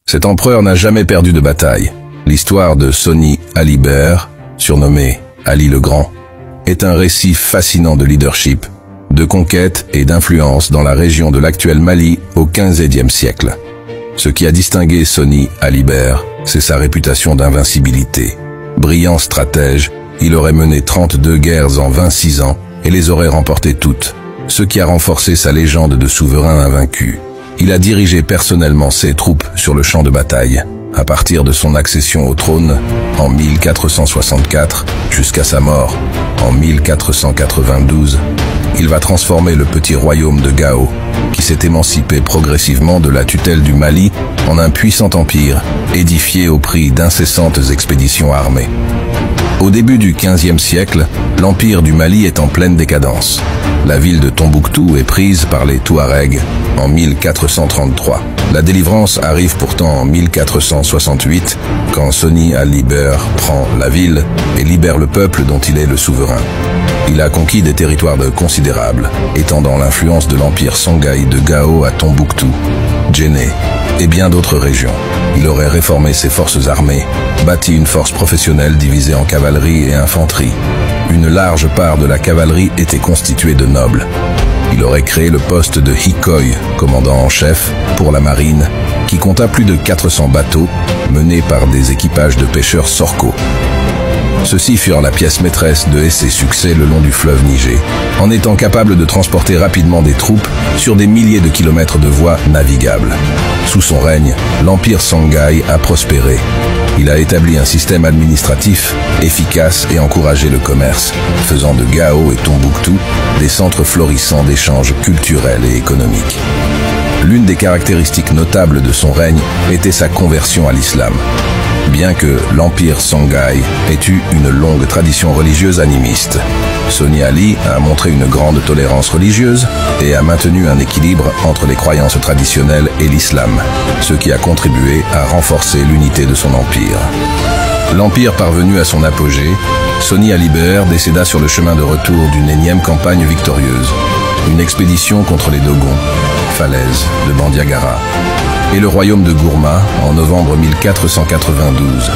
Cet empereur n'a jamais perdu de bataille. L'histoire de Soni Alibert, surnommé Ali le Grand, est un récit fascinant de leadership, de conquête et d'influence dans la région de l'actuel Mali au XVe siècle. Ce qui a distingué Soni Alibert, c'est sa réputation d'invincibilité. Brillant stratège, il aurait mené 32 guerres en 26 ans et les aurait remportées toutes, ce qui a renforcé sa légende de souverain invaincu. Il a dirigé personnellement ses troupes sur le champ de bataille, à partir de son accession au trône en 1464 jusqu'à sa mort en 1492. Il va transformer le petit royaume de Gao, qui s'est émancipé progressivement de la tutelle du Mali, en un puissant empire, édifié au prix d'incessantes expéditions armées. Au début du XVe siècle, l'empire du Mali est en pleine décadence. La ville de Tombouctou est prise par les Touaregs en 1433. La délivrance arrive pourtant en 1468, quand Soni Alibert prend la ville et libère le peuple dont il est le souverain. Il a conquis des territoires considérables, étendant l'influence de l'empire Songhai de Gao à Tombouctou, Djenné et bien d'autres régions. Il aurait réformé ses forces armées, bâti une force professionnelle divisée en cavalerie et infanterie. Une large part de la cavalerie était constituée de nobles. Il aurait créé le poste de Hikoy, commandant en chef, pour la marine, qui compta plus de 400 bateaux, menés par des équipages de pêcheurs sorco. Ceux-ci furent la pièce maîtresse de ses succès le long du fleuve Niger, en étant capables de transporter rapidement des troupes sur des milliers de kilomètres de voies navigables. Sous son règne, l'empire Songhai a prospéré. Il a établi un système administratif efficace et encouragé le commerce, faisant de Gao et Tombouctou des centres florissants d'échanges culturels et économiques. L'une des caractéristiques notables de son règne était sa conversion à l'islam. Bien que l'empire Songhai ait eu une longue tradition religieuse animiste, Soni Ali a montré une grande tolérance religieuse et a maintenu un équilibre entre les croyances traditionnelles et l'islam, ce qui a contribué à renforcer l'unité de son empire. L'empire parvenu à son apogée, Soni Alibert décéda sur le chemin de retour d'une énième campagne victorieuse, une expédition contre les Dogons, falaises de Bandiagara, et le royaume de Gourma en novembre 1492.